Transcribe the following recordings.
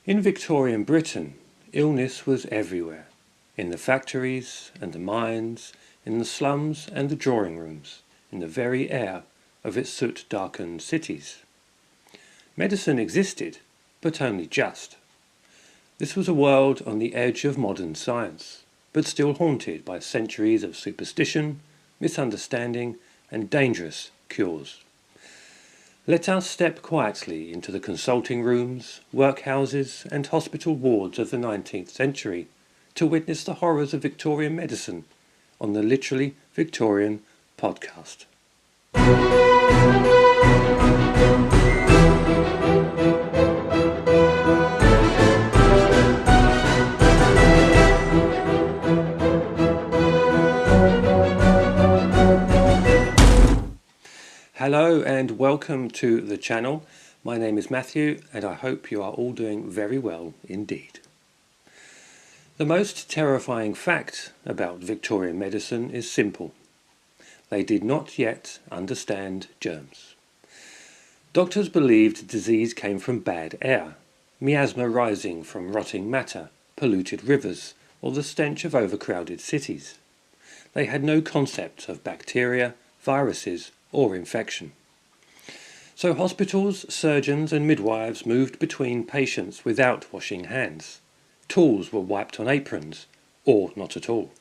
In Victorian Britain, illness was everywhere, in the factories and the mines, in the slums and the drawing rooms, in the very air of its soot-darkened cities. Medicine existed, but only just. This was a world on the edge of modern science, but still haunted by centuries of superstition, misunderstanding, and dangerous cures. Let us step quietly into the consulting rooms, workhouses, and hospital wards of the 19th century to witness the horrors of Victorian medicine on the Literally Victorian podcast. Hello and welcome to the channel. My name is Matthew and I hope you are all doing very well indeed. The most terrifying fact about Victorian medicine is simple. They did not yet understand germs. Doctors believed disease came from bad air, miasma rising from rotting matter, polluted rivers, or the stench of overcrowded cities. They had no concept of bacteria, viruses, or infection. So hospitals, surgeons and midwives moved between patients without washing hands. Tools were wiped on aprons, or not at all.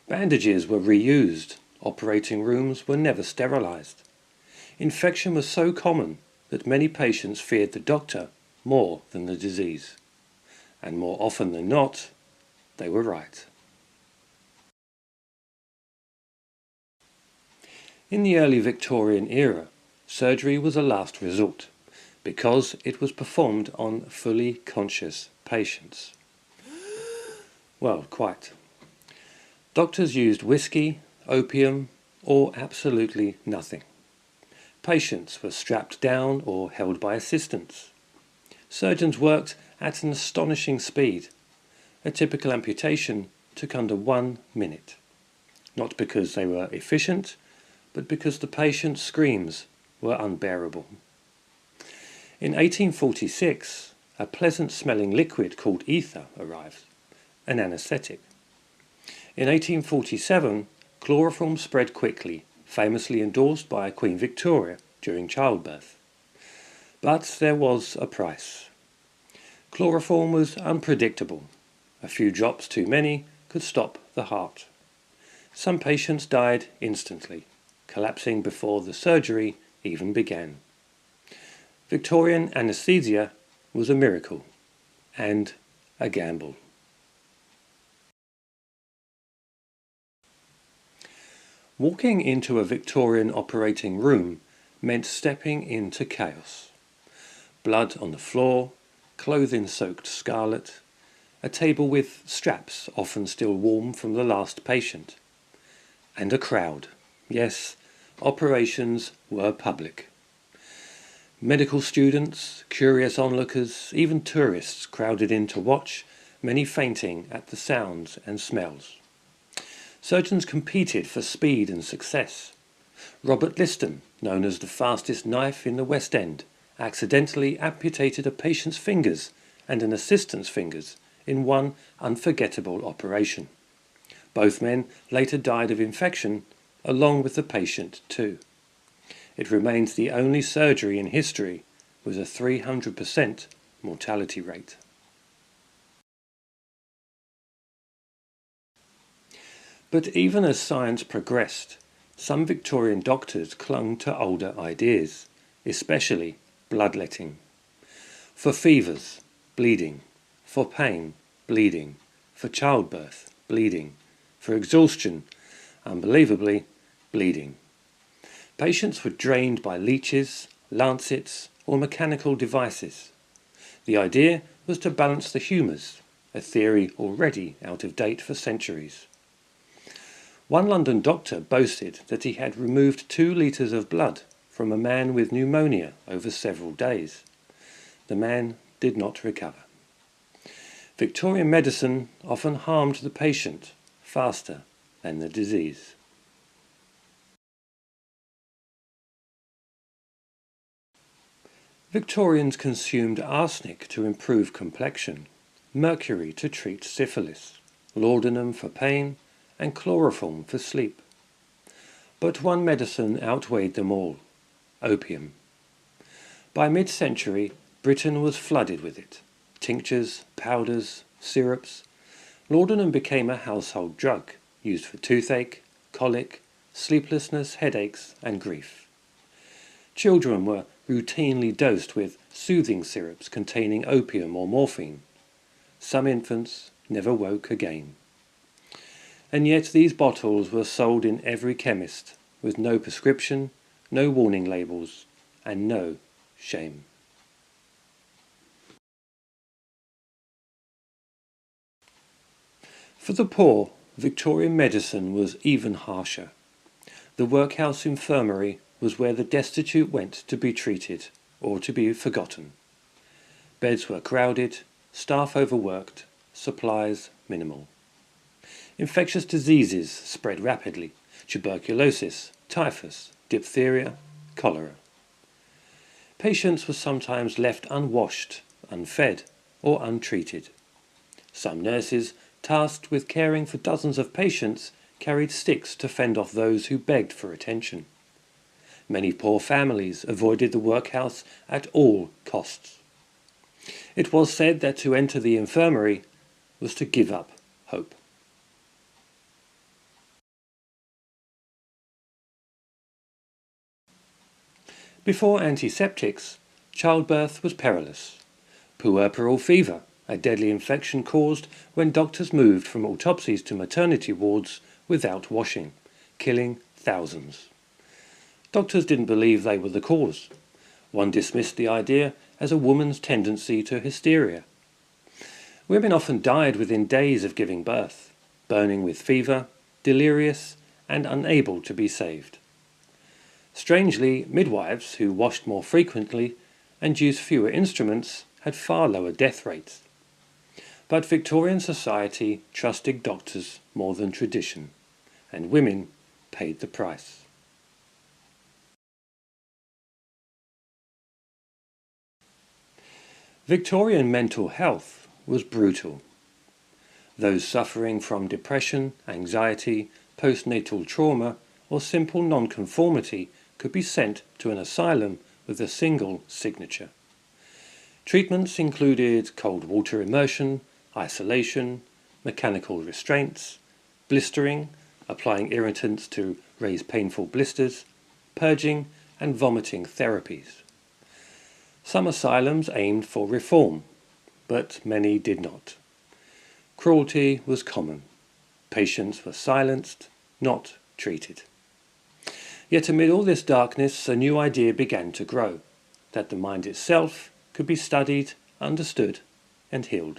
Bandages were reused. Operating rooms were never sterilized. Infection was so common that many patients feared the doctor more than the disease. And more often than not, they were right. In the early Victorian era, surgery was a last resort because it was performed on fully conscious patients. Well, quite. Doctors used whiskey, opium, or absolutely nothing. Patients were strapped down or held by assistants. Surgeons worked at an astonishing speed. A typical amputation took under 1 minute. Not because they were efficient, but because the patient's screams were unbearable. In 1846, a pleasant-smelling liquid called ether arrived, an anaesthetic. In 1847, chloroform spread quickly, famously endorsed by Queen Victoria during childbirth. But there was a price. Chloroform was unpredictable. A few drops too many could stop the heart. Some patients died instantly, collapsing before the surgery even began. Victorian anaesthesia was a miracle and a gamble. Walking into a Victorian operating room meant stepping into chaos. Blood on the floor, clothing soaked scarlet, a table with straps often still warm from the last patient, and a crowd. Yes, operations were public. Medical students, curious onlookers, even tourists crowded in to watch, many fainting at the sounds and smells. Surgeons competed for speed and success. Robert Liston, known as the fastest knife in the West End, accidentally amputated a patient's fingers and an assistant's fingers in one unforgettable operation. Both men later died of infection, along with the patient too. It remains the only surgery in history with a 300% mortality rate. But even as science progressed, some Victorian doctors clung to older ideas, especially bloodletting. For fevers, bleeding. For pain, bleeding. For childbirth, bleeding. For exhaustion, unbelievably, bleeding. Patients were drained by leeches, lancets, or mechanical devices. The idea was to balance the humours, a theory already out of date for centuries. One London doctor boasted that he had removed 2 litres of blood from a man with pneumonia over several days. The man did not recover. Victorian medicine often harmed the patient faster than the disease. Victorians consumed arsenic to improve complexion, mercury to treat syphilis, laudanum for pain, and chloroform for sleep. But one medicine outweighed them all: opium. By mid-century, Britain was flooded with it. Tinctures, powders, syrups. Laudanum became a household drug, used for toothache, colic, sleeplessness, headaches, and grief. Children were routinely dosed with soothing syrups containing opium or morphine. Some infants never woke again. And yet these bottles were sold in every chemist, with no prescription, no warning labels, and no shame. For the poor, Victorian medicine was even harsher. The workhouse infirmary was where the destitute went to be treated or to be forgotten. Beds were crowded, staff overworked, supplies minimal. Infectious diseases spread rapidly: tuberculosis, typhus, diphtheria, cholera. Patients were sometimes left unwashed, unfed, or untreated. Some nurses, tasked with caring for dozens of patients, carried sticks to fend off those who begged for attention. Many poor families avoided the workhouse at all costs. It was said that to enter the infirmary was to give up hope. Before antiseptics, childbirth was perilous. Puerperal fever, a deadly infection caused when doctors moved from autopsies to maternity wards without washing, killing thousands. Doctors didn't believe they were the cause. One dismissed the idea as a woman's tendency to hysteria. Women often died within days of giving birth, burning with fever, delirious, and unable to be saved. Strangely, midwives who washed more frequently and used fewer instruments had far lower death rates. But Victorian society trusted doctors more than tradition, and women paid the price. Victorian mental health was brutal. Those suffering from depression, anxiety, postnatal trauma, or simple nonconformity could be sent to an asylum with a single signature. Treatments included cold water immersion, isolation, mechanical restraints, blistering, applying irritants to raise painful blisters, purging and vomiting therapies. Some asylums aimed for reform, but many did not. Cruelty was common. Patients were silenced, not treated. Yet amid all this darkness, a new idea began to grow: that the mind itself could be studied, understood, and healed.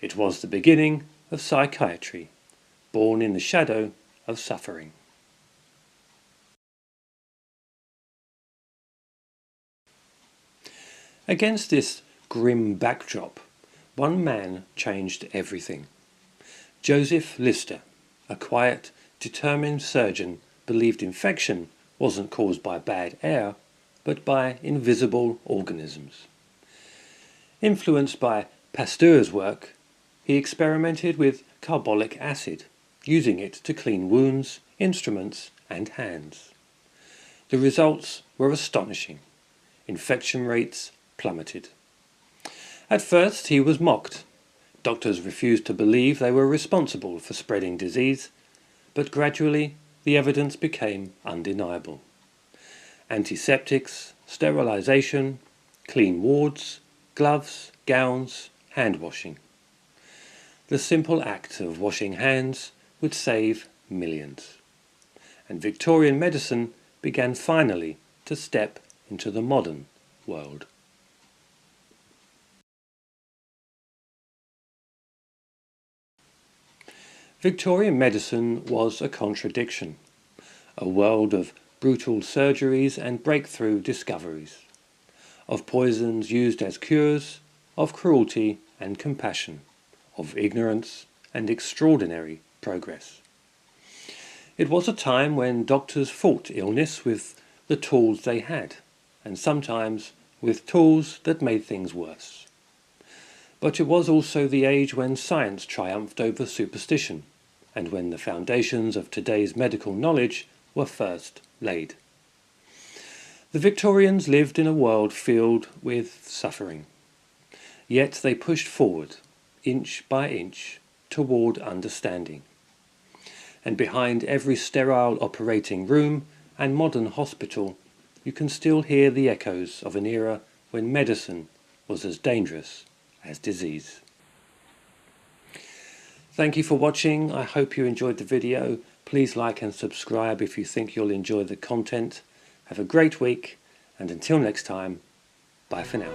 It was the beginning of psychiatry, born in the shadow of suffering. Against this grim backdrop, one man changed everything. Joseph Lister, a quiet, determined surgeon, believed infection wasn't caused by bad air, but by invisible organisms. Influenced by Pasteur's work, he experimented with carbolic acid, using it to clean wounds, instruments, and hands. The results were astonishing. Infection rates plummeted. At first he was mocked. Doctors refused to believe they were responsible for spreading disease, but gradually the evidence became undeniable. Antiseptics, sterilization, clean wards, gloves, gowns, hand washing. The simple act of washing hands would save millions. And Victorian medicine began finally to step into the modern world. Victorian medicine was a contradiction, a world of brutal surgeries and breakthrough discoveries, of poisons used as cures, of cruelty and compassion, of ignorance and extraordinary progress. It was a time when doctors fought illness with the tools they had, and sometimes with tools that made things worse. But it was also the age when science triumphed over superstition, and when the foundations of today's medical knowledge were first laid. The Victorians lived in a world filled with suffering. Yet they pushed forward, inch by inch, toward understanding. And behind every sterile operating room and modern hospital, you can still hear the echoes of an era when medicine was as dangerous as disease. Thank you for watching. I hope you enjoyed the video. Please like and subscribe if you think you'll enjoy the content. Have a great week, and until next time, bye for now.